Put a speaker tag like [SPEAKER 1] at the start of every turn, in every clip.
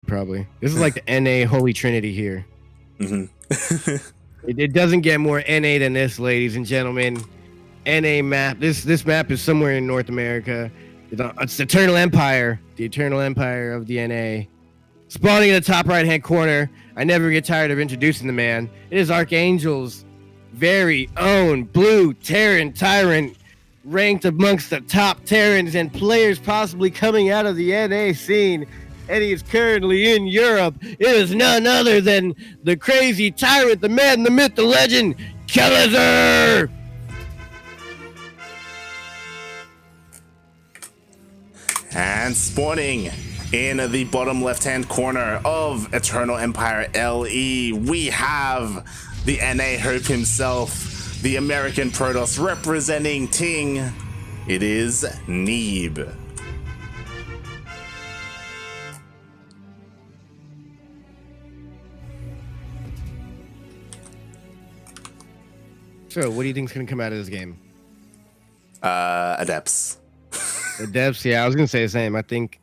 [SPEAKER 1] probably. This is like the NA Holy Trinity here. It doesn't get more NA than this, ladies and gentlemen. NA map. This map is somewhere in North America. It's Eternal Empire, the Eternal Empire of the NA. Spawning in the top right-hand corner. I never get tired of introducing the man. It is Archangel's very own blue Terran Tyrant, ranked amongst the top Terrans and players possibly coming out of the NA scene. And he is currently in Europe. It is none other than the crazy tyrant, the man, the myth, the legend, Kelazhur!
[SPEAKER 2] And spawning in the bottom left-hand corner of Eternal Empire LE, we have the NA Hope himself, the American Protoss representing Ting. It is Neeb.
[SPEAKER 1] So, what do you think is going to come out of this game?
[SPEAKER 2] Adepts.
[SPEAKER 1] Adepts, yeah, I was going to say the same. I think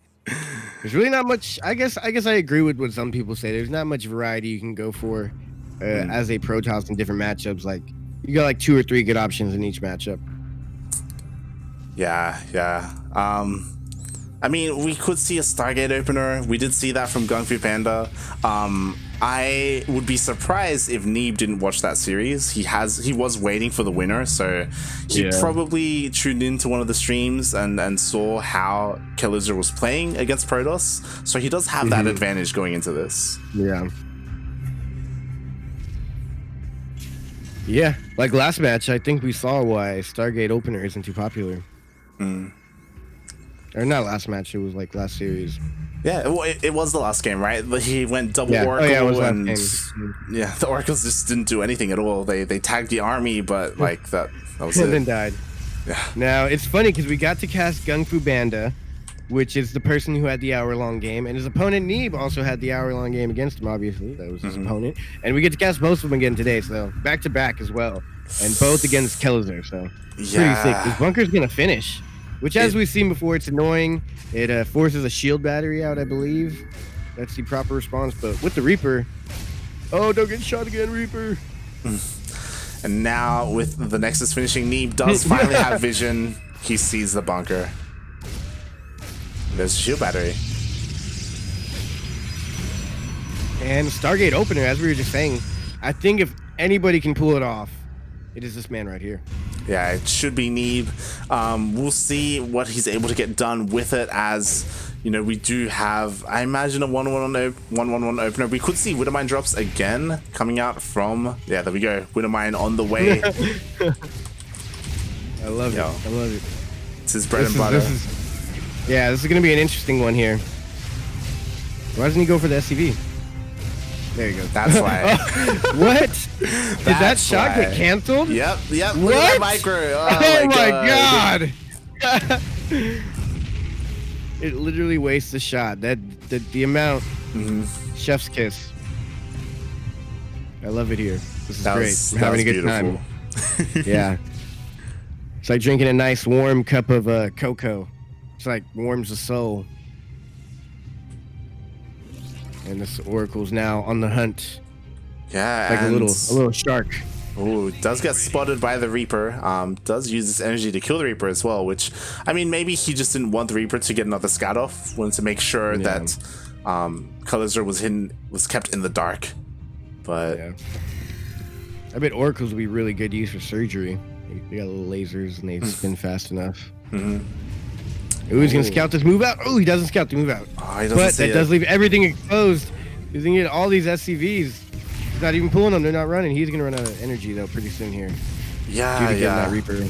[SPEAKER 1] there's really not much. I guess I agree with what some people say. There's not much variety you can go for as a Protoss in different matchups. Like, you got like 2 or 3 good options in each matchup.
[SPEAKER 2] Yeah. I mean, we could see a Stargate opener. We did see that from Gung Fu Panda. I would be surprised if Neeb didn't watch that series. He was waiting for the winner, so he probably tuned into one of the streams and saw how Kelazhur was playing against Protoss. So he does have that advantage going into this.
[SPEAKER 1] Yeah. Yeah, like last match, I think we saw why Stargate opener isn't too popular. Or not last match, it was like last series.
[SPEAKER 2] Yeah, it was the last game, right? He went double Oracle,
[SPEAKER 1] it was
[SPEAKER 2] and
[SPEAKER 1] the
[SPEAKER 2] Oracles just didn't do anything at all. They tagged the army, but like that was it.
[SPEAKER 1] And then died. Yeah. Now, it's funny because we got to cast Gung Fu Banda, which is the person who had the hour-long game, and his opponent Neeb also had the hour-long game against him, obviously. That was his opponent. And we get to cast both of them again today, so back-to-back as well. And both against Kelazhur, so pretty sick. This bunker's going to finish. Which, as we've seen before, it's annoying. It forces a shield battery out, I believe. That's the proper response. But with the Reaper... Oh, don't get shot again, Reaper.
[SPEAKER 2] And now, with the Nexus finishing, Neeb does finally have vision. He sees the bunker. There's a shield battery.
[SPEAKER 1] And Stargate opener, as we were just saying, I think if anybody can pull it off, it is this man right here.
[SPEAKER 2] Yeah, it should be Neeb. We'll see what he's able to get done with it, as you know, we do have, I imagine, a 1-1-1 opener. We could see Widowmine drops again coming out from, yeah, there we go, Widowmine on the way.
[SPEAKER 1] I love it. I love it.
[SPEAKER 2] It's his bread and butter.
[SPEAKER 1] This is going to be an interesting one here. Why doesn't he go for the SCV? There you go.
[SPEAKER 2] That's why.
[SPEAKER 1] What? Did that shot get canceled?
[SPEAKER 2] Yep.
[SPEAKER 1] What?
[SPEAKER 2] Look at that micro.
[SPEAKER 1] Oh my god. It literally wastes a shot. The amount. Chef's kiss. I love it here. This is great. I'm having a good time. Yeah. It's like drinking a nice warm cup of cocoa. It's like warms the soul. And this Oracle's now on the hunt.
[SPEAKER 2] Yeah,
[SPEAKER 1] like a little shark.
[SPEAKER 2] Oh, does get spotted by the Reaper. Does use this energy to kill the Reaper as well, which, I mean, maybe he just didn't want the Reaper to get another scout off. Wanted to make sure that Kelazhur was kept in the dark. But
[SPEAKER 1] I bet Oracles would be really good use for surgery. They got little lasers and they spin fast enough. Ooh, he's gonna scout this move out. Oh, he doesn't scout the move out.
[SPEAKER 2] Oh, he doesn't
[SPEAKER 1] but that does leave everything exposed. He's gonna get all these SCVs. He's not even pulling them. They're not running. He's gonna run out of energy though pretty soon here.
[SPEAKER 2] Yeah.
[SPEAKER 1] That Reaper.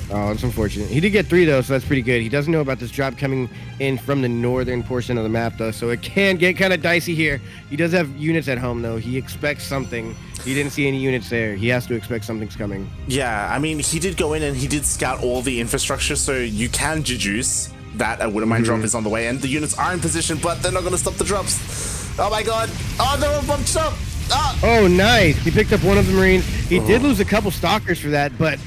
[SPEAKER 1] Oh, it's unfortunate. He did get 3 though, so that's pretty good. He doesn't know about this drop coming in from the northern portion of the map though, so it can get kind of dicey here. He does have units at home though. He expects something. He didn't see any units there. He has to expect something's coming.
[SPEAKER 2] Yeah, I mean, he did go in and he did scout all the infrastructure, so you can deduce that a Widowmine drop is on the way, and the units are in position, but they're not going to stop the drops. Oh my god. Oh, they're all bumped up.
[SPEAKER 1] Oh, nice. He picked up one of the Marines. He did lose a couple Stalkers for that, but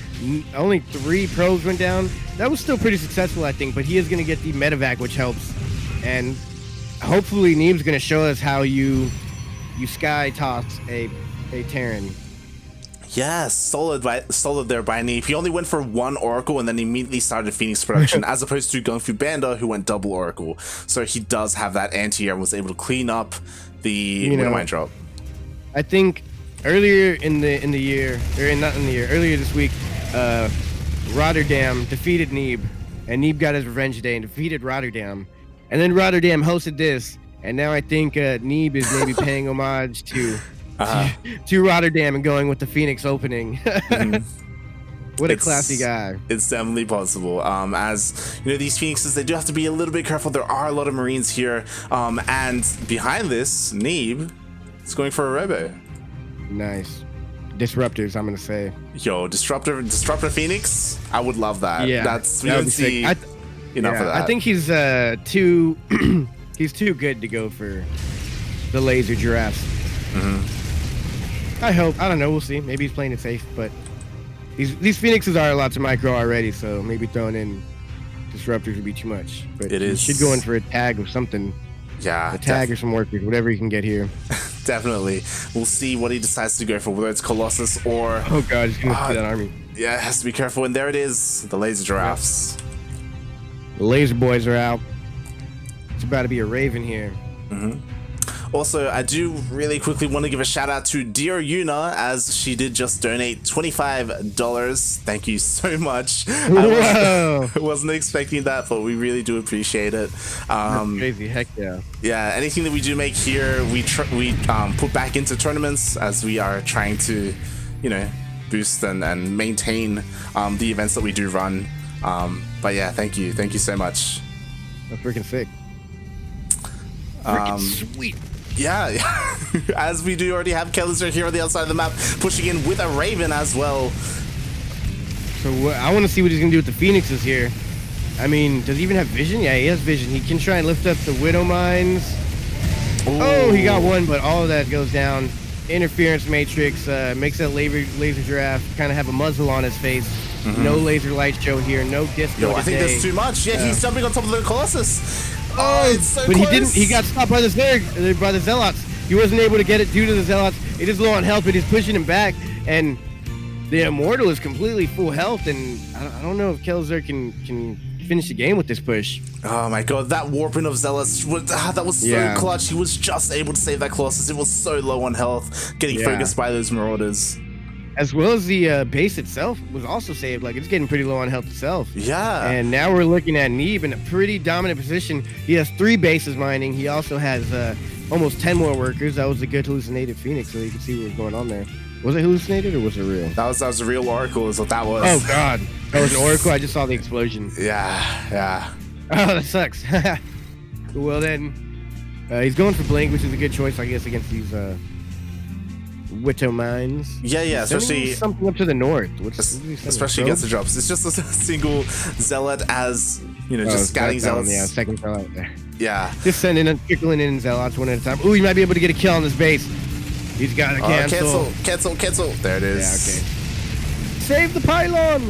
[SPEAKER 1] only 3 probes went down. That was still pretty successful, I think, but he is going to get the medevac, which helps. and hopefully Neeb's gonna show us how you sky toss a Terran.
[SPEAKER 2] Yeah, solid there by Neeb. He only went for one Oracle and then immediately started Phoenix production, as opposed to Gung Fu Banda, who went double Oracle. So he does have that anti-air and was able to clean up the Wintermine drop.
[SPEAKER 1] I think earlier in the year, or not in the year, earlier this week, Rotterdam defeated Neeb, and Neeb got his revenge today and defeated Rotterdam, and then Rotterdam hosted this, and now I think Neeb is maybe paying homage to Rotterdam and going with the Phoenix opening. What a classy guy.
[SPEAKER 2] It's definitely possible. As you know, these Phoenixes, they do have to be a little bit careful. There are a lot of Marines here, and behind this, Neeb is going for a Robo.
[SPEAKER 1] Nice. Disruptors, I'm gonna say.
[SPEAKER 2] Yo, disruptor Phoenix. I would love that.
[SPEAKER 1] Yeah,
[SPEAKER 2] we don't see enough of that.
[SPEAKER 1] I think he's too he's too good to go for the laser giraffes. I hope. I don't know. We'll see. Maybe he's playing it safe, but these Phoenixes are a lot to micro already, so maybe throwing in disruptors would be too much. But he should go in for a tag or something.
[SPEAKER 2] Yeah,
[SPEAKER 1] a tag or some workers, whatever he can get here.
[SPEAKER 2] Definitely. We'll see what he decides to go for, whether it's Colossus or...
[SPEAKER 1] Oh god, he's gonna see that army.
[SPEAKER 2] Yeah, it has to be careful. And there it is, the laser giraffes.
[SPEAKER 1] The laser boys are out. It's about to be a Raven here.
[SPEAKER 2] Also, I do really quickly want to give a shout out to Dear Yuna, as she did just donate $25. Thank you so much. I wasn't expecting that, but we really do appreciate it.
[SPEAKER 1] That's crazy, heck yeah.
[SPEAKER 2] Yeah, anything that we do make here, we put back into tournaments, as we are trying to, you know, boost and maintain the events that we do run. But yeah, thank you so much.
[SPEAKER 1] That's freaking sick. Freaking sweet.
[SPEAKER 2] Yeah, as we do already have Kelazhur here on the outside of the map, pushing in with a Raven as well.
[SPEAKER 1] So I want to see what he's going to do with the Phoenixes here. I mean, does he even have vision? Yeah, he has vision. He can try and lift up the Widow Mines. Ooh. Oh, he got one, but all of that goes down. Interference Matrix makes that laser giraffe kind of have a muzzle on his face. No laser light show here, no disco.
[SPEAKER 2] Yo, I think that's too much. Yeah, he's jumping on top of the Colossus.
[SPEAKER 1] Oh, it's so close. He didn't. He got stopped by the Zealots. He wasn't able to get it due to the Zealots. It is low on health, but he's pushing him back. And the Immortal is completely full health. And I don't know if Kelazhur can finish the game with this push.
[SPEAKER 2] Oh my god, that warping of Zealots, that was so clutch. He was just able to save that Colossus. It was so low on health, getting focused by those Marauders.
[SPEAKER 1] As well as the base itself was also saved. Like, it's getting pretty low on health itself.
[SPEAKER 2] Yeah.
[SPEAKER 1] And now we're looking at Neeb in a pretty dominant position. He has 3 bases mining. He also has almost 10 more workers. That was a good hallucinated Phoenix, so you can see what was going on there. Was it hallucinated or was it real?
[SPEAKER 2] That was a real Oracle is what that was.
[SPEAKER 1] Oh god, that was an Oracle. I just saw the explosion.
[SPEAKER 2] Yeah.
[SPEAKER 1] Oh, that sucks. Well then, he's going for Blink, which is a good choice, I guess, against these Widow Mines.
[SPEAKER 2] Yeah, especially
[SPEAKER 1] something up to the north.
[SPEAKER 2] Especially against the drops. It's just a single Zealot, as you know, just scouting Zealots.
[SPEAKER 1] Yeah, second Zealot there.
[SPEAKER 2] Yeah.
[SPEAKER 1] Just trickling in Zealots one at a time. Ooh, he might be able to get a kill on this base. He's got to
[SPEAKER 2] cancel. There it is.
[SPEAKER 1] Yeah, okay. Save the pylon.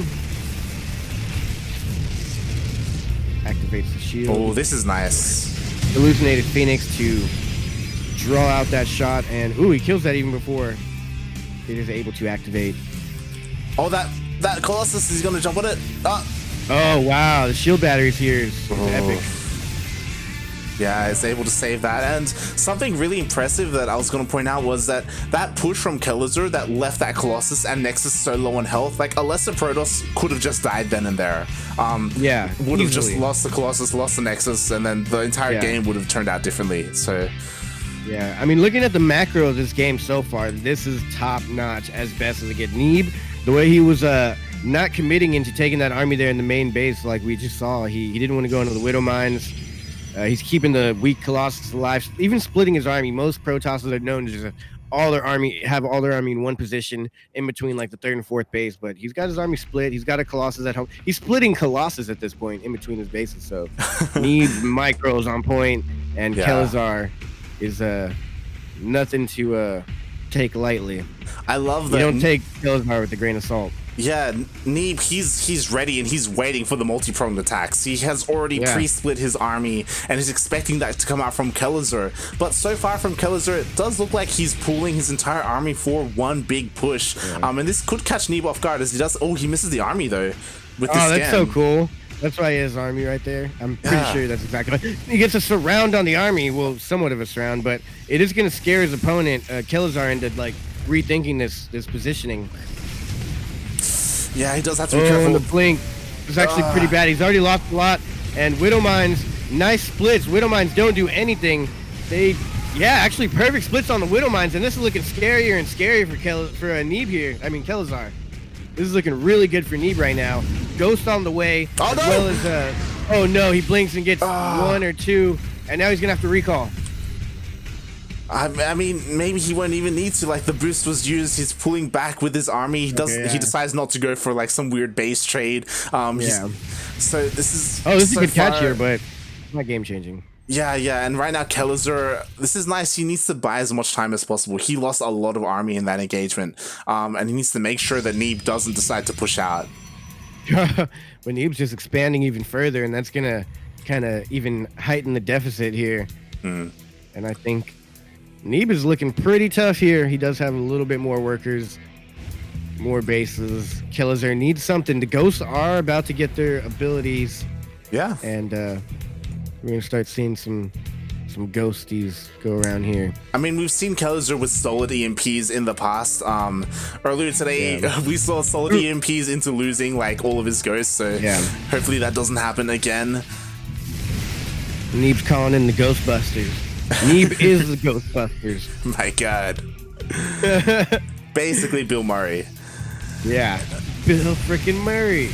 [SPEAKER 1] Activates the shield.
[SPEAKER 2] Oh, this is nice.
[SPEAKER 1] Hallucinated Phoenix to draw out that shot, and ooh, he kills that even before it is able to activate.
[SPEAKER 2] Oh, that Colossus is gonna jump on it.
[SPEAKER 1] Oh wow, the shield batteries here is epic.
[SPEAKER 2] Yeah, it's able to save that. And something really impressive that I was going to point out was that push from Kelazhur that left that Colossus and Nexus so low on health. Like, a lesser Protoss could have just died then and there. Would have just lost the Colossus, lost the Nexus, and then the entire game would have turned out differently. So
[SPEAKER 1] yeah, I mean, looking at the macro of this game so far, this is top notch as best as it gets. Neeb, the way he was not committing into taking that army there in the main base, like we just saw, he didn't want to go into the Widow Mines. He's keeping the weak Colossus alive, even splitting his army. Most Protosses are known to just have all their army in one position in between like the 3rd and 4th base, but he's got his army split. He's got a Colossus at home. He's splitting Colossus at this point in between his bases, so Neeb micros on point, and Kelazhur is nothing to take lightly.
[SPEAKER 2] I love that.
[SPEAKER 1] You don't take Kelazhur with a grain of salt.
[SPEAKER 2] Yeah, Neeb, he's ready and he's waiting for the multi-pronged attacks. He has already pre-split his army and is expecting that to come out from Kelazhur. But so far from Kelazhur, it does look like he's pooling his entire army for one big push. And this could catch Neeb off guard as he does. Oh, he misses the army though. With this
[SPEAKER 1] that's so cool. That's why he has army right there. I'm pretty sure that's exactly right. He gets a surround on the army. Well, somewhat of a surround, but it is going to scare his opponent, Kelazhur, into like rethinking this positioning.
[SPEAKER 2] Yeah, he does have to be careful.
[SPEAKER 1] And the blink is actually pretty bad. He's already lost a lot. And Widow Mines, nice splits. Widow Mines don't do anything. Actually perfect splits on the Widow Mines. And this is looking scarier and scarier for Neeb here. I mean, Kelazhur. This is looking really good for Neeb right now. Ghost on the way.
[SPEAKER 2] Oh, no!
[SPEAKER 1] Well as, oh, no. He blinks and gets 1 or 2. And now he's going to have to recall.
[SPEAKER 2] I mean, maybe he won't even need to. Like, the boost was used. He's pulling back with his army. He decides not to go for like some weird base trade. So this is.
[SPEAKER 1] Oh, this is a good catch here, but not game changing.
[SPEAKER 2] Yeah. And right now, Kelazhur, this is nice. He needs to buy as much time as possible. He lost a lot of army in that engagement, and he needs to make sure that Neeb doesn't decide to push out.
[SPEAKER 1] But Neeb's just expanding even further, and that's gonna kind of even heighten the deficit here. And I think Neeb is looking pretty tough here. He does have a little bit more workers, more bases. Kelazhur needs something. The Ghosts are about to get their abilities. Yeah. And we're going to start seeing some ghosties go around here.
[SPEAKER 2] I mean, we've seen Kelazhur with solid EMPs in the past. Earlier today, we saw solid EMPs into losing like all of his ghosts. So hopefully that doesn't happen again.
[SPEAKER 1] Neeb's calling in the Ghostbusters. Neeb is the Ghostbusters.
[SPEAKER 2] My God. Basically Bill Murray.
[SPEAKER 1] Yeah. Bill freaking Murray.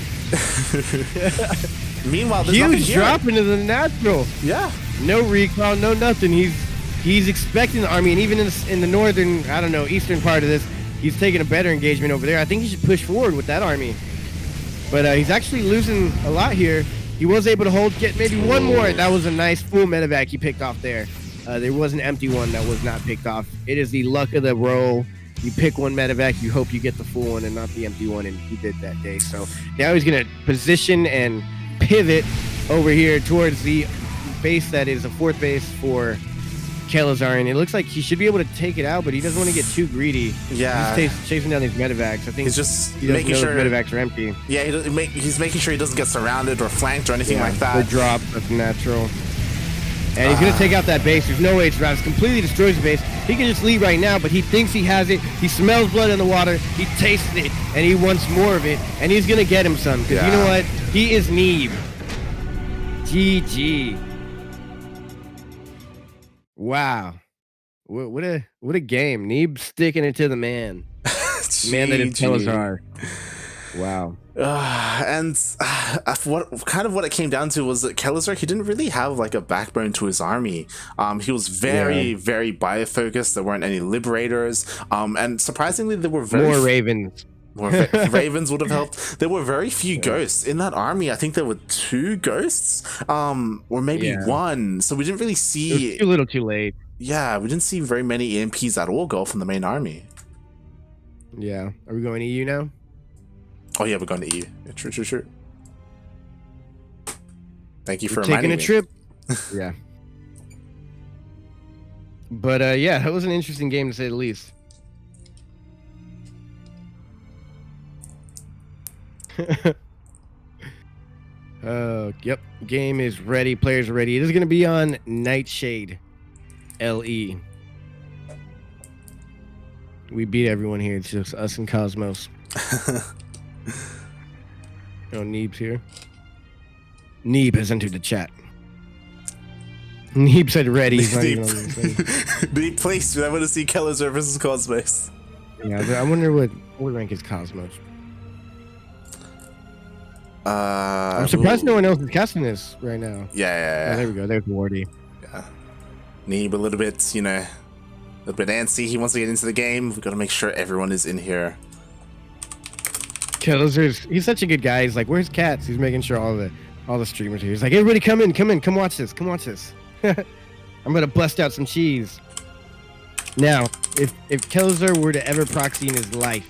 [SPEAKER 2] Meanwhile, there's nothing here.
[SPEAKER 1] Drop into the natural.
[SPEAKER 2] Yeah.
[SPEAKER 1] No recall, no nothing. He's expecting the army, and even in the northern, I don't know, eastern part of this, he's taking a better engagement over there. I think he should push forward with that army. But he's actually losing a lot here. He was able to get maybe one more. That was a nice full medevac he picked off there. There was an empty one that was not picked off. It is the luck of the roll. You pick one medevac, you hope you get the full one and not the empty one, and he did that day. So now he's going to position and pivot over here towards the base that is a 4th base for Kelazhur, and it looks like he should be able to take it out, but he doesn't want to get too greedy.
[SPEAKER 2] Yeah.
[SPEAKER 1] He's chasing down these medevacs. I think
[SPEAKER 2] he's just
[SPEAKER 1] making sure medevacs are empty.
[SPEAKER 2] Yeah, he's making sure he doesn't get surrounded or flanked or anything like that.
[SPEAKER 1] Or drop, that's natural. And he's going to take out that base. There's no way to survive. It completely destroys the base. He can just leave right now, but he thinks he has it. He smells blood in the water. He tastes it, and he wants more of it. And he's going to get him some, because you know what? He is Neeb. GG. Wow. What a game. Neeb sticking it to the man. Man that is Kelazhur. Wow.
[SPEAKER 2] And what it came down to was that Kelazhur, he didn't really have like a backbone to his army. He was very bio-focused. There weren't any liberators. And surprisingly, there were
[SPEAKER 1] more ravens.
[SPEAKER 2] More ravens would have helped. There were very few ghosts in that army. I think there were 2 ghosts, or maybe 1. So we didn't really see.
[SPEAKER 1] It was too little, too late.
[SPEAKER 2] Yeah, we didn't see very many EMPs at all go from the main army.
[SPEAKER 1] Yeah. Are we going EU now?
[SPEAKER 2] Oh yeah, we're going to EU. Yeah, true. Thank you for reminding me.
[SPEAKER 1] Taking a trip. Yeah. But that was an interesting game to say the least. Yep. Game is ready. Players are ready. It is going to be on Nightshade LE. We beat everyone here. It's just us and Cosmos. Oh, Neeb's here. Neeb has entered the chat. Neeb said ready.
[SPEAKER 2] Neeb, please, I want to see Kelazhur versus Cosmos.
[SPEAKER 1] Yeah, I wonder what rank is Cosmos. I'm surprised no one else is casting this right now.
[SPEAKER 2] Yeah.
[SPEAKER 1] Oh, there we go. There's Wardy.
[SPEAKER 2] Yeah. Neeb a little bit, a little bit antsy. He wants to get into the game. We've got to make sure everyone is in here.
[SPEAKER 1] He's such a good guy. He's like, where's Cats? He's making sure all the streamers are here. He's like, everybody come in, come watch this. I'm gonna bust out some cheese. Now, if Kelazhur were to ever proxy in his life,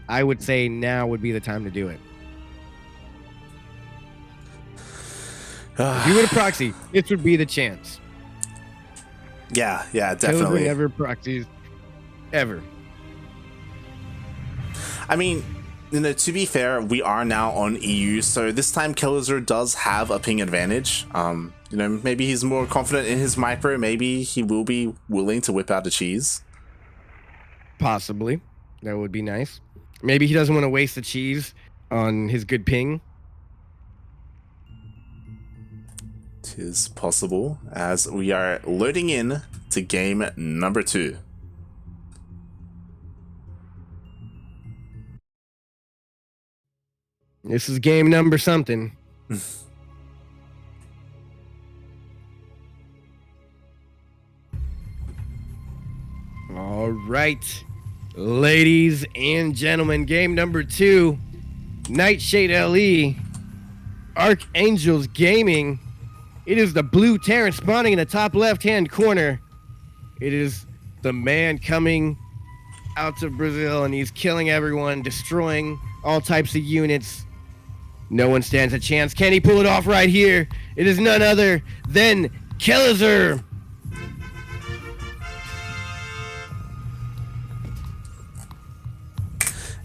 [SPEAKER 1] I would say now would be the time to do it. If you were to proxy, this would be the chance.
[SPEAKER 2] Yeah,
[SPEAKER 1] Kelazhur
[SPEAKER 2] definitely.
[SPEAKER 1] never proxies, ever.
[SPEAKER 2] I mean, to be fair, we are now on EU, so this time Kelazhur does have a ping advantage. Maybe he's more confident in his micro. Maybe he will be willing to whip out a cheese.
[SPEAKER 1] Possibly. That would be nice. Maybe he doesn't want to waste the cheese on his good ping.
[SPEAKER 2] It is possible, as we are loading in to game number 2.
[SPEAKER 1] This is game number something. All right, ladies and gentlemen, game number 2, Nightshade LE, Archangels Gaming. It is the blue Terran spawning in the top left-hand corner. It is the man coming out of Brazil, and he's killing everyone, destroying all types of units. No one stands a chance. Can he pull it off right here? It is none other than Kelazhur.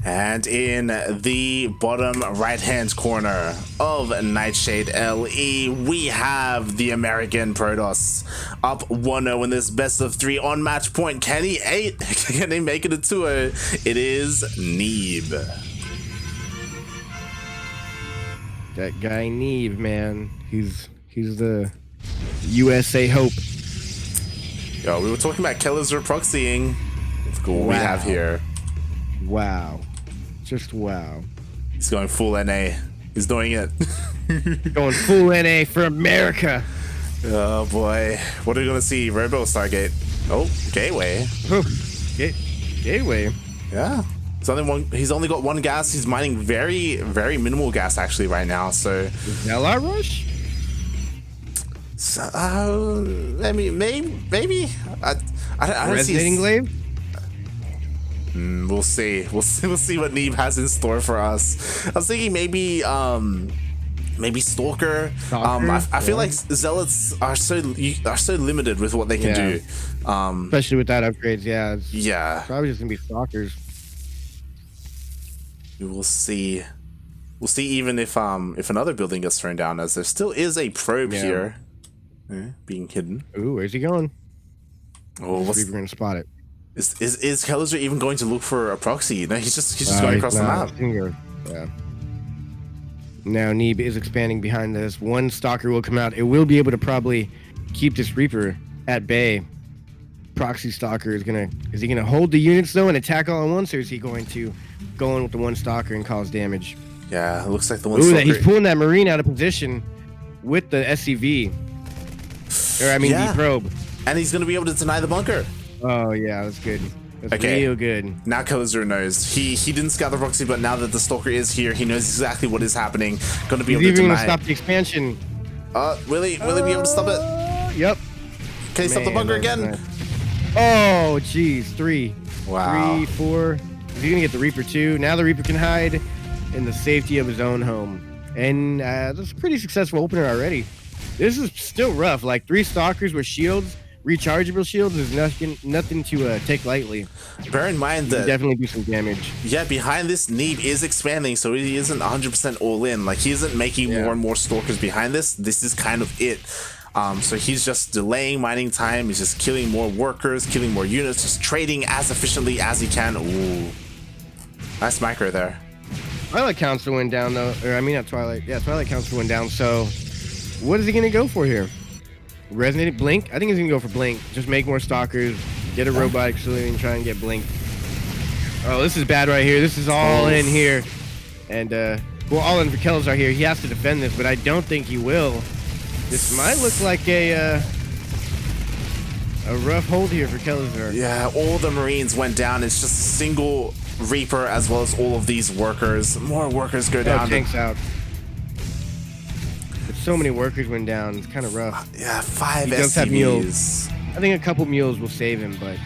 [SPEAKER 2] And in the bottom right-hand corner of Nightshade LE, we have the American Protoss up 1-0 in this best of 3 on match point. Can he Can he make it a 2-0? It is Neeb.
[SPEAKER 1] That guy Neeb, man, he's the USA hope.
[SPEAKER 2] Yo, we were talking about Kelazhur proxying. Look what we have here.
[SPEAKER 1] Wow. Just wow.
[SPEAKER 2] He's going full NA. He's doing it.
[SPEAKER 1] Going full NA for America.
[SPEAKER 2] Oh boy. What are we gonna see? Robo Stargate. Oh, Gateway.
[SPEAKER 1] Gateway.
[SPEAKER 2] Yeah. He's only got 1 gas. He's mining very, very minimal gas actually right now. So
[SPEAKER 1] LR rush?
[SPEAKER 2] So, I mean, maybe. I don't
[SPEAKER 1] Resonating glaive?
[SPEAKER 2] We'll see. We'll see what Neeb has in store for us. I was thinking maybe Stalker. I feel like Zealots are so limited with what they can do.
[SPEAKER 1] Especially with that upgrades. Yeah.
[SPEAKER 2] Yeah.
[SPEAKER 1] Probably just gonna be Stalkers.
[SPEAKER 2] We will see. We'll see even if another building gets thrown down, as there still is a probe here, being hidden.
[SPEAKER 1] Ooh, where's he going?
[SPEAKER 2] Oh,
[SPEAKER 1] we're gonna spot it.
[SPEAKER 2] Is Kelazhur even going to look for a proxy? No, he's just going across the map.
[SPEAKER 1] Yeah. Now Neeb is expanding behind this. 1 Stalker will come out. It will be able to probably keep this Reaper at bay. Proxy Stalker is he gonna hold the units though and attack all at once, or is he going to go in with the 1 Stalker and cause damage?
[SPEAKER 2] Yeah, it looks like the 1
[SPEAKER 1] Stalker.
[SPEAKER 2] Stalker.
[SPEAKER 1] He's pulling that Marine out of position with the SCV. The probe.
[SPEAKER 2] And he's gonna be able to deny the bunker.
[SPEAKER 1] Oh yeah, that's good. That's real good.
[SPEAKER 2] Now Kelazhur knows. He didn't scout the proxy, but now that the Stalker is here, he knows exactly what is happening. Gonna be able to deny.
[SPEAKER 1] Gonna stop the expansion.
[SPEAKER 2] Will he be able to stop it?
[SPEAKER 1] Yep.
[SPEAKER 2] Can he stop the bunker again?
[SPEAKER 1] Nice. Oh geez, 3.
[SPEAKER 2] Wow.
[SPEAKER 1] 3, 4. Is he gonna get the Reaper too? Now the Reaper can hide in the safety of his own home. And that's a pretty successful opener already. This is still rough. Like 3 Stalkers with shields. Rechargeable shields is nothing to take lightly.
[SPEAKER 2] Bear in mind that
[SPEAKER 1] definitely do some damage.
[SPEAKER 2] Yeah, behind this, Neeb is expanding, so he isn't 100% all in. Like, he isn't making more and more Stalkers behind this. This is kind of it. So he's just delaying mining time. He's just killing more workers, killing more units, just trading as efficiently as he can. Ooh, nice micro there.
[SPEAKER 1] Twilight Council went down though, or I mean not Twilight. Yeah, Twilight Council went down. So what is he gonna go for here? Resonating Blink? I think he's gonna go for Blink. Just make more Stalkers, get a robotic saloon, try and get Blink. Oh, this is bad right here. This is all in here. And, well, all in for Kelazhur here. He has to defend this, but I don't think he will. This might look like a rough hold here for Kelazhur.
[SPEAKER 2] Yeah, all the Marines went down. It's just a single Reaper as well as all of these workers. More workers go down.
[SPEAKER 1] Tanks out. So many workers went down. It's kind of rough.
[SPEAKER 2] Yeah, 5
[SPEAKER 1] he does have
[SPEAKER 2] SCVs.
[SPEAKER 1] mules. I think a couple mules will save him, but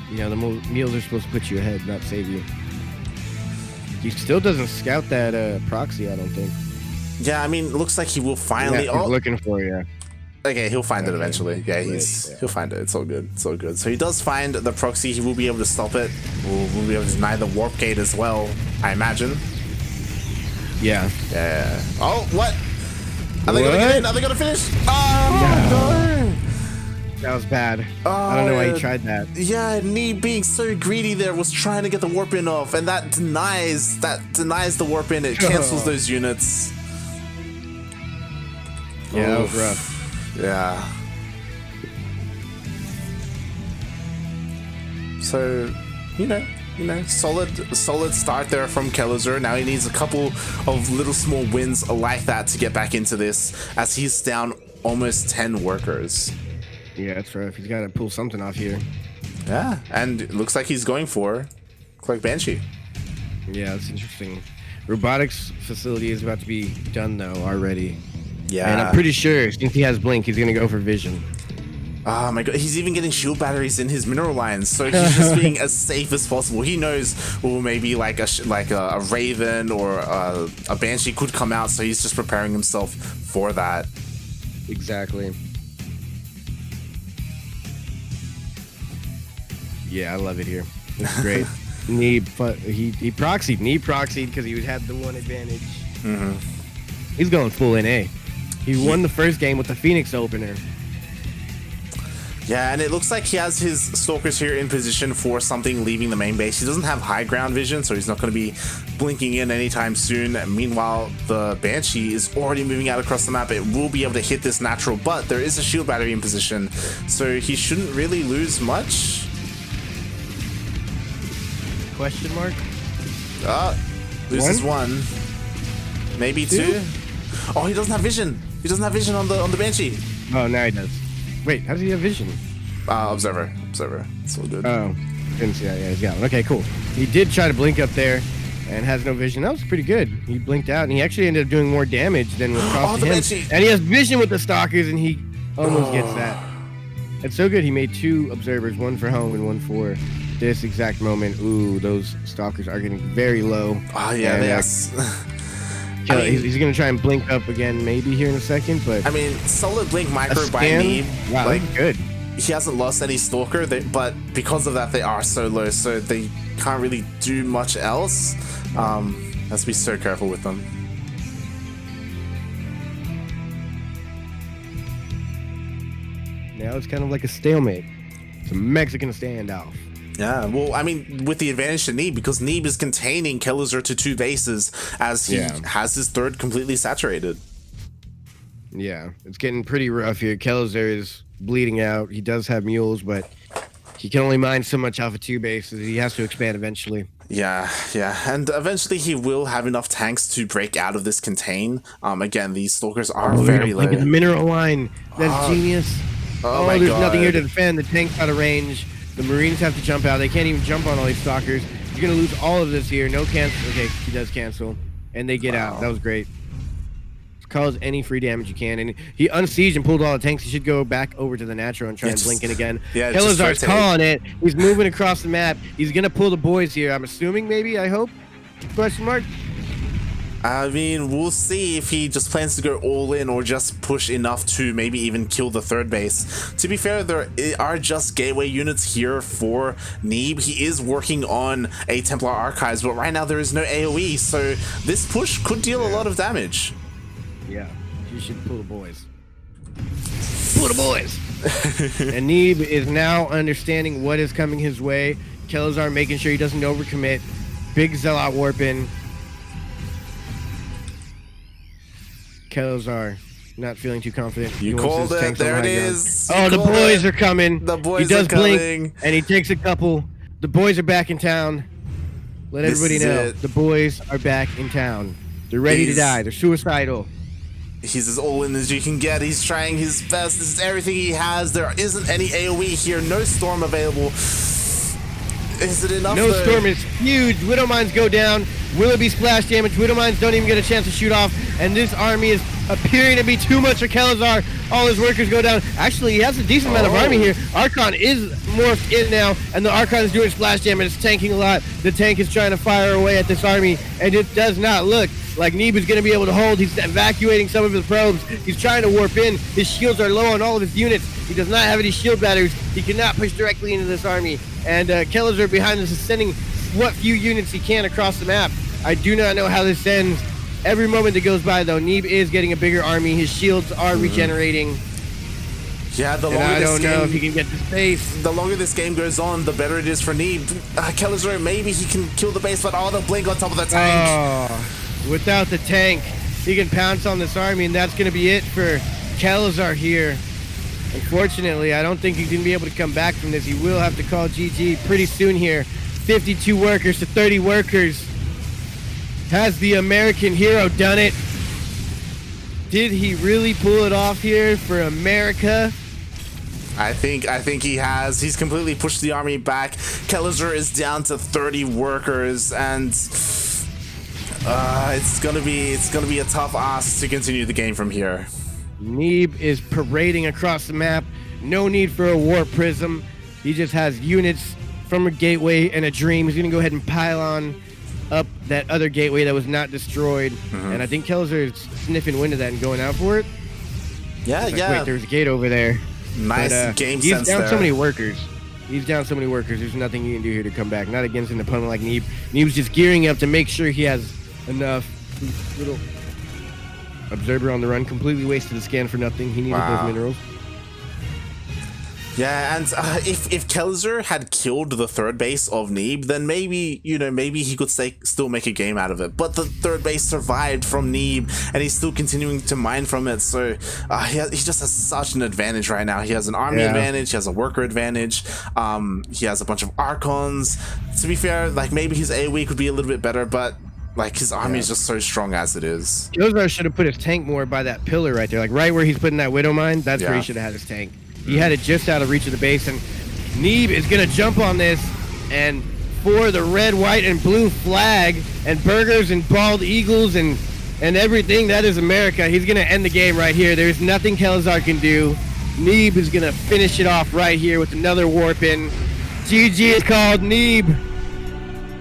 [SPEAKER 1] you know the mules are supposed to put you ahead, not save you. He still doesn't scout that proxy, I don't think.
[SPEAKER 2] Yeah, I mean, it looks like he will finally.
[SPEAKER 1] Yeah, he's looking for you.
[SPEAKER 2] Okay, he'll find it eventually. Yeah, he'll find it. It's all good. It's all good. So he does find the proxy. He will be able to stop it. We'll be able to deny the warp gate as well, I imagine.
[SPEAKER 1] Yeah.
[SPEAKER 2] Yeah. Oh, what? Are they gonna get in? Are they gonna finish? Oh no!
[SPEAKER 1] That was bad. I don't know why he tried that.
[SPEAKER 2] Yeah, Neeb being so greedy there was trying to get the warp in off, and that denies the warp in. It cancels those units.
[SPEAKER 1] Yeah, that was rough.
[SPEAKER 2] Yeah. So, you know, solid start there from Kelazhur. Now he needs a couple of little small wins like that to get back into this, as he's down almost 10 workers.
[SPEAKER 1] Yeah, that's rough. He's got to pull something off here.
[SPEAKER 2] Yeah, and it looks like he's going for Cloak Banshee.
[SPEAKER 1] Yeah, that's interesting. Robotics facility is about to be done though already.
[SPEAKER 2] Yeah.
[SPEAKER 1] And I'm pretty sure since he has Blink, he's gonna go for Vision.
[SPEAKER 2] Oh my god, he's even getting shield batteries in his mineral lines, so he's just being as safe as possible. He knows, well, maybe like a Raven or a Banshee could come out, so he's just preparing himself for that.
[SPEAKER 1] Exactly. Yeah, I love it here. It's great. Neeb proxied. Neeb proxied because he had the one advantage.
[SPEAKER 2] Mm-hmm.
[SPEAKER 1] He's going full NA. He won the first game with the Phoenix opener.
[SPEAKER 2] Yeah, and it looks like he has his Stalkers here in position for something leaving the main base. He doesn't have high ground vision, so he's not going to be blinking in anytime soon. Meanwhile, the Banshee is already moving out across the map. It will be able to hit this natural, but there is a shield battery in position, so he shouldn't really lose much.
[SPEAKER 1] Question mark?
[SPEAKER 2] Loses one. Maybe two. Oh, he doesn't have vision. He doesn't have vision on the Banshee.
[SPEAKER 1] Oh, now he does. Wait, how does he have vision?
[SPEAKER 2] Observer. It's all good.
[SPEAKER 1] Oh, didn't see that. Yeah, he's got one. Okay, cool. He did try to blink up there and has no vision. That was pretty good. He blinked out and he actually ended up doing more damage than was cost to him.
[SPEAKER 2] Banshee.
[SPEAKER 1] And he has vision with the Stalkers and he almost gets that. It's so good. He made two observers, one for home and one for this exact moment. Ooh, those Stalkers are getting very low.
[SPEAKER 2] Oh, yeah, yes.
[SPEAKER 1] He's going to try and blink up again maybe here in a second, but...
[SPEAKER 2] I mean, solid blink micro by Neeb.
[SPEAKER 1] Wow, like, good.
[SPEAKER 2] He hasn't lost any Stalker, but because of that, they are so low, so they can't really do much else. Has to be so careful with them.
[SPEAKER 1] Now it's kind of like a stalemate. It's a Mexican standoff.
[SPEAKER 2] Yeah, well, I mean, with the advantage to Neeb, because Neeb is containing Kelazhur to two bases as he has his third completely saturated.
[SPEAKER 1] Yeah, it's getting pretty rough here. Kelazhur is bleeding out. He does have mules, but he can only mine so much off of two bases. He has to expand eventually.
[SPEAKER 2] Yeah, and eventually he will have enough tanks to break out of this contain. Again, these Stalkers are very low.
[SPEAKER 1] The mineral line, that's genius.
[SPEAKER 2] Oh my
[SPEAKER 1] there's
[SPEAKER 2] God.
[SPEAKER 1] Nothing here to defend. The tank's out of range. The Marines have to jump out. They can't even jump on all these Stalkers. You're going to lose all of this here. No cancel. Okay, he does cancel. And they get out. That was great. Cause any free damage you can. And he unsieged and pulled all the tanks. He should go back over to the natural and try and blink in again.
[SPEAKER 2] Yeah,
[SPEAKER 1] Kelazhar's calling it. He's moving across the map. He's going to pull the boys here. I'm assuming, maybe, I hope? Question mark?
[SPEAKER 2] I mean, we'll see if he just plans to go all in or just push enough to maybe even kill the third base. To be fair, there are just gateway units here for Neeb. He is working on a Templar Archives, but right now there is no AoE, so this push could deal a lot of damage.
[SPEAKER 1] Yeah, you should pull the boys. Pull the boys! And Neeb is now understanding what is coming his way. Kelazhur making sure he doesn't overcommit. Big Zealot warp in. Kelazhur not feeling too confident.
[SPEAKER 2] You called it. There it is.
[SPEAKER 1] Oh, the boys are coming.
[SPEAKER 2] The boys
[SPEAKER 1] he does
[SPEAKER 2] are coming.
[SPEAKER 1] Blink, and he takes a couple. The boys are back in town. Let everybody know. The boys are back in town. They're ready to die. They're suicidal.
[SPEAKER 2] He's as all in as you can get. He's trying his best. This is everything he has. There isn't any AoE here. No Storm available. Is it enough?
[SPEAKER 1] No Storm is huge. Widow Mines go down. Will it be splash damage? Widow Mines don't even get a chance to shoot off, and this army is appearing to be too much for Kelazhur. All his workers go down. Actually, he has a decent amount of army here. Archon is morphed in now, and the Archon is doing splash damage. It's tanking a lot. The tank is trying to fire away at this army, and it does not look like Neeb is going to be able to hold. He's evacuating some of his probes. He's trying to warp in. His shields are low on all of his units. He does not have any shield batteries. He cannot push directly into this army. And Kelazhur behind this is sending what few units he can across the map. I do not know how this ends. Every moment that goes by, though, Neeb is getting a bigger army. His shields are regenerating.
[SPEAKER 2] Yeah,
[SPEAKER 1] I don't know if he can get to space.
[SPEAKER 2] The longer this game goes on, the better it is for Neeb. Kelazhur, maybe he can kill the base, but the blink on top of the tank.
[SPEAKER 1] Oh, without the tank, he can pounce on this army, and that's going to be it for Kelazhur here. Unfortunately, I don't think he's going to be able to come back from this. He will have to call GG pretty soon here. 52 workers to 30 workers. Has the American hero done it? Did he really pull it off here for America?
[SPEAKER 2] I think he has. He's completely pushed the army back. Kelazhur is down to 30 workers, and it's gonna be a tough ask to continue the game from here.
[SPEAKER 1] Neeb is parading across the map. No need for a warp prism. He just has units from a gateway and a dream. He's gonna go ahead and pile on up that other gateway that was not destroyed. And I think Kelazhur is sniffing wind of that and going out for it.
[SPEAKER 2] Yeah,
[SPEAKER 1] like,
[SPEAKER 2] yeah.
[SPEAKER 1] Wait, there's a gate over there.
[SPEAKER 2] Nice game sense
[SPEAKER 1] He's down
[SPEAKER 2] there.
[SPEAKER 1] so many workers. He's down so many workers. There's nothing he can do here to come back. Not against an opponent like Neeb. Neeb's just gearing up to make sure he has enough. Little observer on the run. Completely wasted the scan for nothing. He needed those minerals.
[SPEAKER 2] Yeah, and if Kelazhur had killed the third base of Neeb, then maybe he could still make a game out of it. But the third base survived from Neeb, and he's still continuing to mine from it. So he just has such an advantage right now. He has an army advantage. He has a worker advantage. He has a bunch of Archons. To be fair, like maybe his AoE could be a little bit better, but like his army is just so strong as it is.
[SPEAKER 1] Kelazhur should have put his tank more by that pillar right there, like right where he's putting that Widow Mine. That's where he should have had his tank. He had it just out of reach of the base, and Neeb is going to jump on this, and for the red, white, and blue flag, and burgers, and bald eagles, and everything, that is America. He's going to end the game right here. There's nothing Kelazhur can do. Neeb is going to finish it off right here with another warp in. GG is called. Neeb.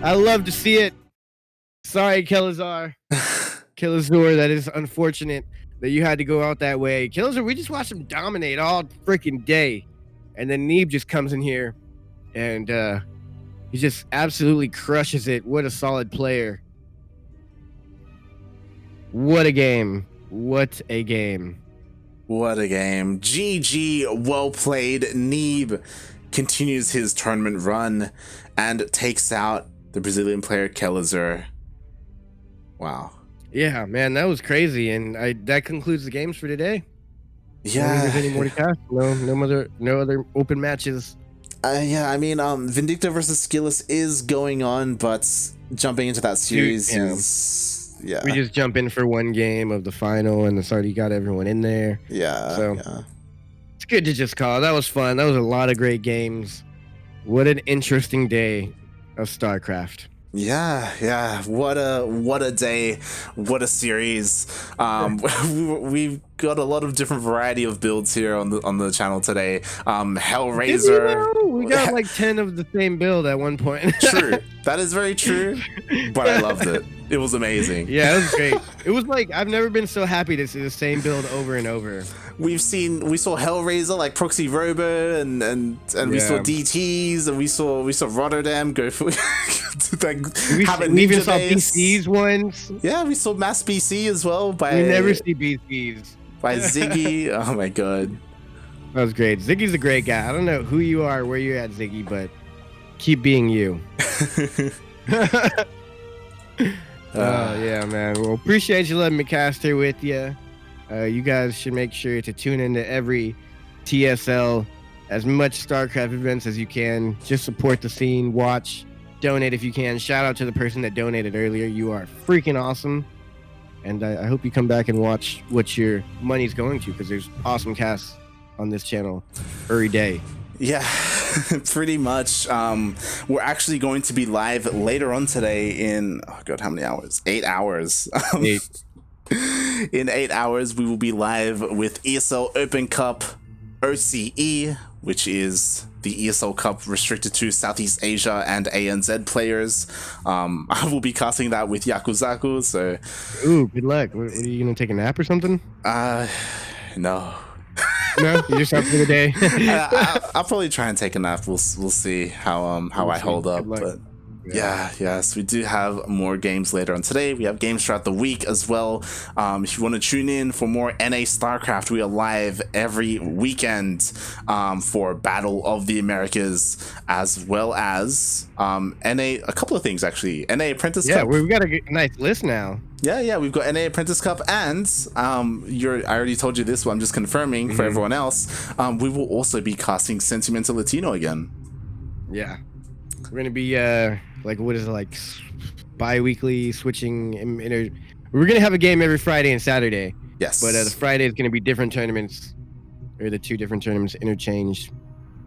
[SPEAKER 1] I love to see it. Sorry, Kelazhur. Kelazhur, that is unfortunate that you had to go out that way. Kelazhur, we just watched him dominate all freaking day. And then Neeb just comes in here and he just absolutely crushes it. What a solid player. What a game. What a game.
[SPEAKER 2] What a game. GG, well played. Neeb continues his tournament run and takes out the Brazilian player Kelazhur. Wow.
[SPEAKER 1] Yeah, man, that was crazy, and that concludes the games for today.
[SPEAKER 2] Yeah.
[SPEAKER 1] I don't think there's any more to cast. No other open matches.
[SPEAKER 2] Yeah, I mean, Vindicta versus Skilless is going on, but jumping into that series is
[SPEAKER 1] We just jump in for one game of the final, and it's already got everyone in there.
[SPEAKER 2] Yeah.
[SPEAKER 1] So it's good to just call. That was fun. That was a lot of great games. What an interesting day of StarCraft.
[SPEAKER 2] Yeah. What a day. What a series. We've got a lot of different variety of builds here on the channel today. Hellraiser.
[SPEAKER 1] We got like 10 of the same build at one point.
[SPEAKER 2] True. That is very true. But I loved it. It was amazing.
[SPEAKER 1] Yeah, it was great. It was like I've never been so happy to see the same build over and over.
[SPEAKER 2] We saw Hellraiser like Proxy Robo and we saw DTs and we saw Rotterdam go for
[SPEAKER 1] we even saw BCs once.
[SPEAKER 2] Yeah, we saw Mass BC as well
[SPEAKER 1] we never see BCs
[SPEAKER 2] by Ziggy. Oh my god.
[SPEAKER 1] That was great. Ziggy's a great guy. I don't know who you are, where you're at, Ziggy, but keep being you. Yeah, man. Well, appreciate you letting me cast here with you. You guys should make sure to tune into every TSL, as much StarCraft events as you can. Just support the scene, watch, donate if you can. Shout out to the person that donated earlier. You are freaking awesome. And I hope you come back and watch what your money's going to, because there's awesome casts on this channel every day.
[SPEAKER 2] Yeah. Pretty much. We're actually going to be live later on today in, oh god, how many hours? 8 hours.
[SPEAKER 1] 8.
[SPEAKER 2] In 8 hours, we will be live with ESL Open Cup OCE, which is the ESL Cup restricted to Southeast Asia and ANZ players. I will be casting that with Yakuzaku, so...
[SPEAKER 1] Ooh, good luck. What, are you going to take a nap or something?
[SPEAKER 2] No.
[SPEAKER 1] No? You just up for the day?
[SPEAKER 2] I'll probably try and take a nap. We'll see how I hold up, but... Yes, we do have more games later on today. We have games throughout the week as well. If you want to tune in for more NA StarCraft, we are live every weekend for Battle of the Americas, as well as NA, a couple of things actually. NA Apprentice Cup.
[SPEAKER 1] Yeah, we've got a nice list now.
[SPEAKER 2] Yeah, we've got NA Apprentice Cup, and I already told you this, but I'm just confirming for everyone else. We will also be casting Sentimental Latino again. Yeah.
[SPEAKER 1] We're going to be, bi-weekly switching. We're going to have a game every Friday and Saturday.
[SPEAKER 2] Yes.
[SPEAKER 1] But the Friday is going to be different tournaments, or the 2 different tournaments interchanged.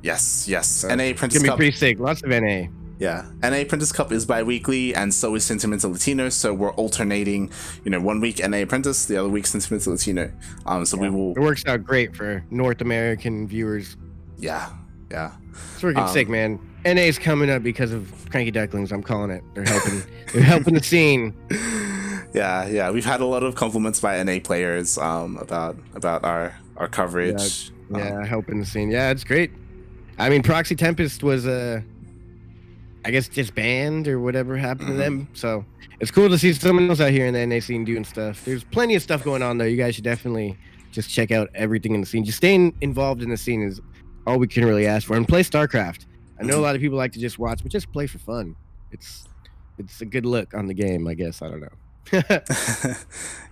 [SPEAKER 2] Yes. NA Apprentice
[SPEAKER 1] Cup. It's going to be pretty sick. Lots of NA.
[SPEAKER 2] Yeah, NA Apprentice Cup is bi-weekly, and so is Sentimental Latino, so we're alternating, 1 week NA Apprentice, the other week Sentimental Latino. We will...
[SPEAKER 1] It works out great for North American viewers.
[SPEAKER 2] Yeah.
[SPEAKER 1] It's working sick, man. NA's coming up because of CranKy Ducklings. I'm calling it. They're helping the scene.
[SPEAKER 2] Yeah. We've had a lot of compliments by NA players about our coverage.
[SPEAKER 1] Yeah, helping the scene. Yeah, it's great. I mean, Proxy Tempest was I guess just banned or whatever happened to them. So it's cool to see someone else out here in the NA scene doing stuff. There's plenty of stuff going on though. You guys should definitely just check out everything in the scene. Just staying involved in the scene is all we can really ask for. And play StarCraft. I know a lot of people like to just watch, but just play for fun. It's a good look on the game, I guess. I don't know.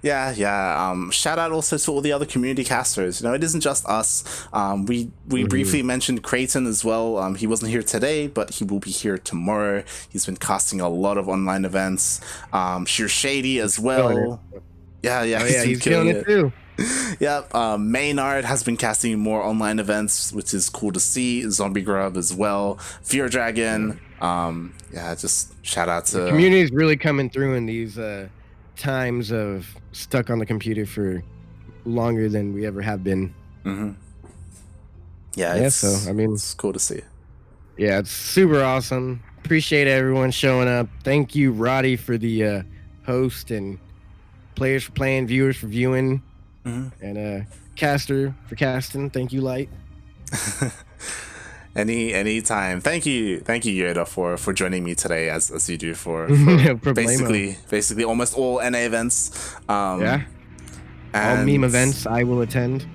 [SPEAKER 2] Yeah. Shout out also to all the other community casters. It isn't just us. We briefly mentioned Creighton as well. He wasn't here today, but he will be here tomorrow. He's been casting a lot of online events. Sheer Shady as well. Yeah,
[SPEAKER 1] he's killing it too.
[SPEAKER 2] Yeah, Maynard has been casting more online events, which is cool to see. Zombie Grub as well. Fear Dragon. Just shout out to...
[SPEAKER 1] The community is really coming through in these times of stuck on the computer for longer than we ever have been.
[SPEAKER 2] It's cool to see.
[SPEAKER 1] Yeah, it's super awesome. Appreciate everyone showing up. Thank you, Roddy, for the host, and players for playing, viewers for viewing. And caster for casting. Thank you, Light.
[SPEAKER 2] Anytime. Thank you, Yoda, for joining me today, as you do for basically almost all NA events.
[SPEAKER 1] All meme events I will attend.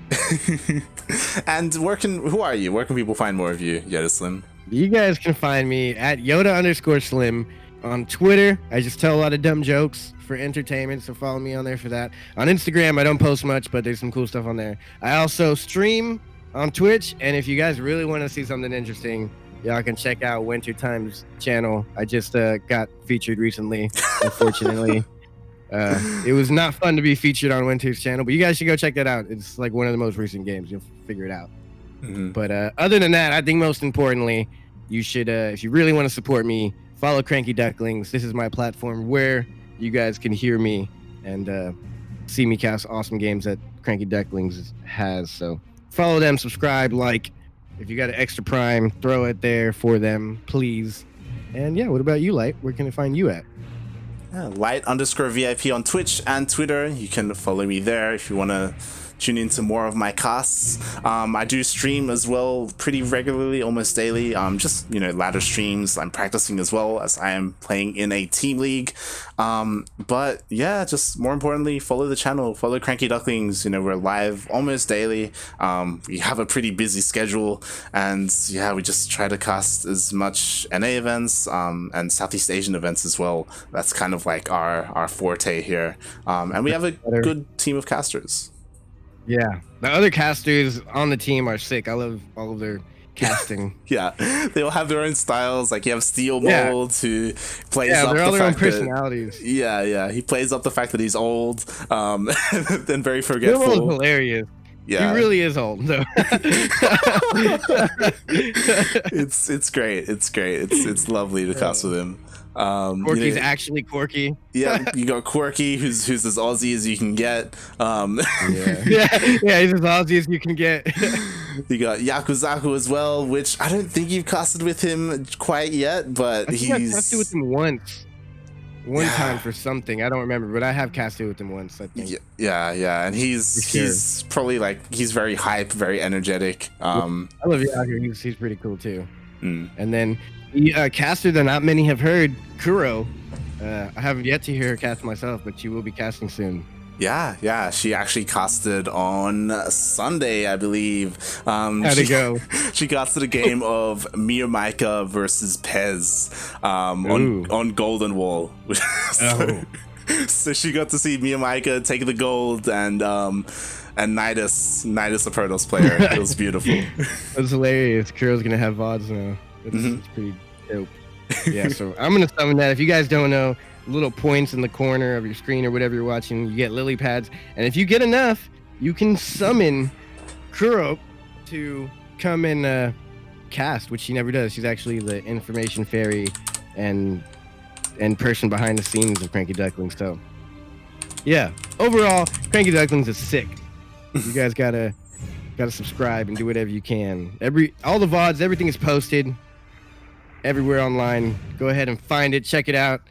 [SPEAKER 2] And who are you? Where can people find more of you, Yodaslim?
[SPEAKER 1] You guys can find me at Yoda_Slim on Twitter. I just tell a lot of dumb jokes for entertainment, so follow me on there for that. On Instagram, I don't post much, but there's some cool stuff on there. I also stream on Twitch, and if you guys really want to see something interesting, y'all can check out Winter Time's channel. I just got featured recently, unfortunately. It was not fun to be featured on Winter's channel, but you guys should go check that out. It's like one of the most recent games. You'll figure it out. But other than that, I think most importantly, you should, if you really want to support me, follow CranKy Ducklings. This is my platform where you guys can hear me and see me cast awesome games that CranKy Ducklings has. So follow them, subscribe, like. If you got an extra prime, throw it there for them, please. And yeah, what about you, Light? Where can I find you at?
[SPEAKER 2] Light_VIP on Twitch and Twitter. You can follow me there if you want to tune into more of my casts. I do stream as well pretty regularly, almost daily. Just ladder streams. I'm practicing as well as I am playing in a team league. But yeah, just more importantly, follow the channel, follow CranKy Ducklings. We're live almost daily. We have a pretty busy schedule, and yeah, we just try to cast as much NA events and Southeast Asian events as well. That's kind of like our forte here. And we have a good team of casters.
[SPEAKER 1] Yeah, the other casters on the team are sick. I love all of their casting.
[SPEAKER 2] Yeah, they all have their own styles. Like you have Steel Mold who plays up
[SPEAKER 1] they're all
[SPEAKER 2] the
[SPEAKER 1] their own
[SPEAKER 2] fact
[SPEAKER 1] personalities.
[SPEAKER 2] He plays up the fact that he's old, then very forgetful.
[SPEAKER 1] Steel Mold's hilarious.
[SPEAKER 2] Yeah,
[SPEAKER 1] he really is old though.
[SPEAKER 2] it's great. It's great. It's lovely to cast with him.
[SPEAKER 1] Corky's actually quirky.
[SPEAKER 2] Yeah, you got Quirky, who's as Aussie as you can get.
[SPEAKER 1] Yeah, he's as Aussie as you can get.
[SPEAKER 2] You got Yakuzaku as well, which I don't think you've casted with him quite yet, but
[SPEAKER 1] I casted with him once. One time for something, I don't remember, but I have casted with him once, I think.
[SPEAKER 2] Yeah, and he's probably like, he's very hype, very energetic.
[SPEAKER 1] I love Yaku. He's pretty cool too.
[SPEAKER 2] Mm.
[SPEAKER 1] And then a caster that not many have heard, Kuro. I haven't yet to hear her cast myself, but she will be casting soon.
[SPEAKER 2] Yeah, she actually casted on Sunday, I believe.
[SPEAKER 1] How'd it go?
[SPEAKER 2] She casted a game of Miyamika versus Pez on Golden Wall. So she got to see Miyamika take the gold and Nidus, a Protoss player. It was beautiful.
[SPEAKER 1] It was hilarious. Kuro's gonna have VODs now. It's pretty dope. Yeah, so I'm gonna summon that. If you guys don't know, little points in the corner of your screen or whatever you're watching, you get lily pads, and if you get enough, you can summon Kuro to come and cast, which she never does. She's actually the information fairy and person behind the scenes of CranKy Ducklings. So yeah, overall, CranKy Ducklings is sick. You guys gotta subscribe and do whatever you can. All the VODs, everything is posted everywhere online. Go ahead and find it, check it out.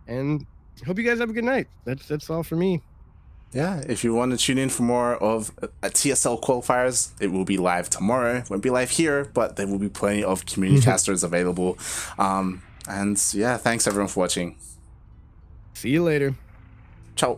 [SPEAKER 1] And hope you guys have a good night. That's all for me.
[SPEAKER 2] Yeah, if you want to tune in for more of TSL qualifiers, it will be live tomorrow. It won't be live here, but there will be plenty of community casters available. And yeah, thanks everyone for watching.
[SPEAKER 1] See you later.
[SPEAKER 2] Ciao.